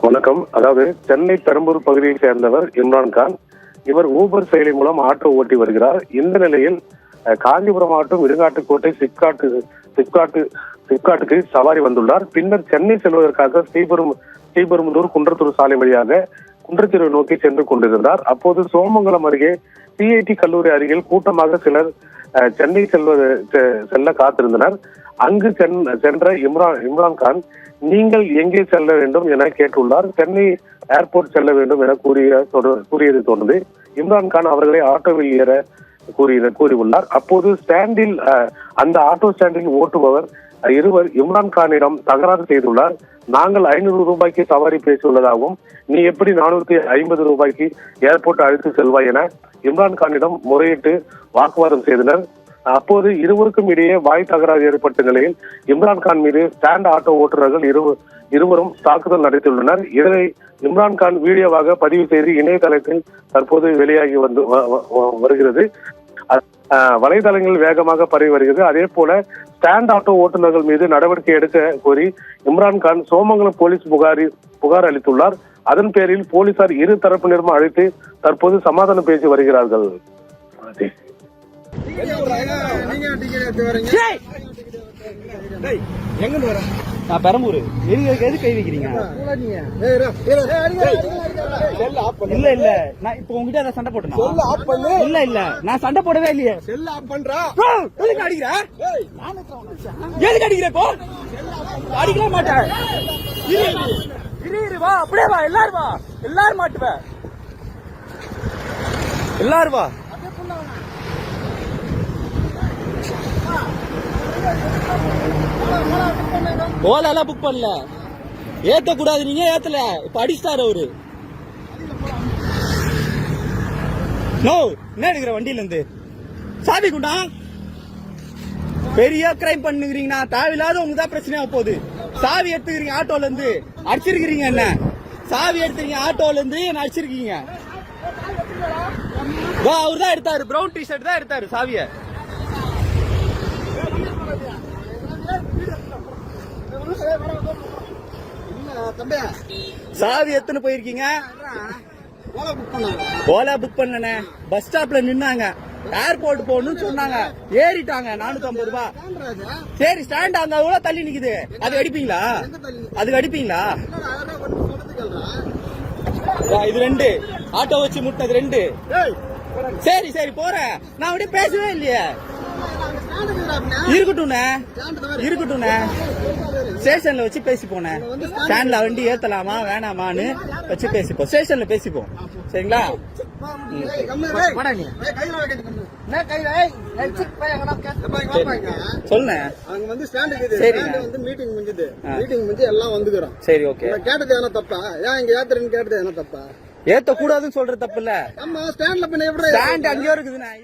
வணக்கம். அதாவது சென்னை பெரம்பூர் பகுதியை சேர்ந்தவர் இம்ரான்கான். இவர் ஊபர் செயலி மூலம் ஆட்டோ ஓட்டி வருகிறார். இந்த நிலையில் காஞ்சிபுரம் மாவட்டம் இருங்காட்டுக்கோட்டை சிப்காட்டுக்கு சவாரி வந்துள்ளார். பின்னர் சென்னை செல்வதற்காக ஸ்ரீபெரும்புதூர் குன்றத்தூர் சாலை வழியாக குன்றத்தூரை நோக்கி சென்று கொண்டிருந்தார். அப்போது சோமங்கலம் அருகே சிஐடி கல்லூரி அருகில் கூட்டமாக சிலர் சென்னை செல்ல காத்திருந்தனர். அங்கு சென்ற இம்ரான்கான் நீங்கள் எங்கே செல்ல வேண்டும் என கேட்டுள்ளார். சென்னை ஏர்போர்ட் செல்ல வேண்டும் என கூறியது தோன்றது. இம்ரான்கான் அவர்களை ஆட்டோவில் ஏற கூறியுள்ளார். அப்போது அந்த ஆட்டோ ஸ்டாண்டில் ஓட்டுபவர் இருவர் இம்ரான்கானிடம் தகராறு செய்துள்ளார். நாங்கள் 500 ரூபாய்க்கு சவாரி பேசியுள்ளதாகவும் நீ எப்படி 450 ரூபாய்க்கு ஏர்போர்ட் அழைத்து செல்வாய் என இம்ரான்கானிடம் முறையிட்டு வாக்குவாதம் செய்தனர். அப்போது இருவருக்கும் இடையே வாய் தகராறு ஏற்பட்ட நிலையில் இம்ரான்கான் மீது ஸ்டாண்ட் ஆட்டோ ஓட்டுநர்கள் இருவரும் தாக்குதல் நடத்தியுள்ளனர். இதனை இம்ரான்கான் வீடியோவாக பதிவு செய்து இணையதளத்தில் தற்போது வெளியாகி வருகிறது. வலைதளங்கள் வேகமாக பரவி வருகிறது. அதே போல ஸ்டாண்ட் ஆட்டோ ஓட்டுநர்கள் மீது நடவடிக்கை எடுக்க கோரி இம்ரான்கான் சோமங்கலம் போலீஸ் புகார் அளித்துள்ளார். அதன் பேரில் போலீசார் இரு தரப்பினரும் அழைத்து தற்போது சமாதானம் பேசி வருகிறார்கள். பெரம்பூர் எது கை வைக்கிறீங்க? இல்ல இல்ல நான் இப்ப உங்ககிட்ட சண்டை போட்டேன். இல்ல இல்ல நான் சண்டை போடவே இல்லையே. எதுக்கு அடிக்கிற? எதுக்கு அடிக்கிற? அடிக்கவே மாட்டேன். வா அப்படியே வா. எல்லாரும் மாட்டுவேன். எல்லாரும் வா. ஓலா புக் பண்ணல. ஏத்த கூடாது. நீங்க ஏத்தல. இப்ப அடிச்சாரு அவரு. நோ என்ன எடுக்கிற வண்டியில இருந்து சாவி குண்டா. பெரிய கிரைம் பண்ணுகிறீங்கன்னா தேவையில்லாத உங்களுக்கு தான் பிரச்சனையா போகுது. சாவி எடுத்துக்கிறீங்க ஆட்டோல இருந்து அடிச்சிருக்கீங்க. என்ன சாவி எடுத்துறீங்க ஆட்டோல இருந்து என்ன அடிச்சிருக்கீங்க? அவரு தான் எடுத்தாரு. பிரவுன் டிஷர்ட் தான் எடுத்தாரு சாவிய. சாவி எத்தனை போயிருக்கீங்க? ஓலா புக் பண்ண பஸ் ஸ்டாப்ல நின்னாங்க. ஏர்போர்ட் போகணும்னு சொன்னாங்க. ஏறிட்டாங்க. 450 ரூபாய். சரி ஸ்டாண்ட் அங்க எவ்வளவு தள்ளி நிக்குது. அது அடிப்பீங்களா? அதுக்கு அடிப்பீங்களா? இது 2 ஆட்டோ வச்சு முட்டது 2. சரி சரி போறேன். நான் அப்படியே பேசவே இல்லையே. இருக்கட்டும் ஸ்டேஷன்ல வச்சு பேசி போனேன். ஸ்டாண்ட்ல வண்டி ஏத்தலாமா வேணாமான்னு வச்சு பேசிப்போம். ஸ்டேஷன்ல பேசிப்போம். சரிங்களா? சொல்லுங்க. சரி ஓகே. கேட்டது என்ன தப்பா? ஏன் இங்க ஏத்துறேன்னு கேட்டது என்ன தப்பா? ஏத்த கூடாதுன்னு சொல்ற தப்பு இல்ல. ஸ்டாண்ட் அங்கேயோ இருக்குதுண்ணா.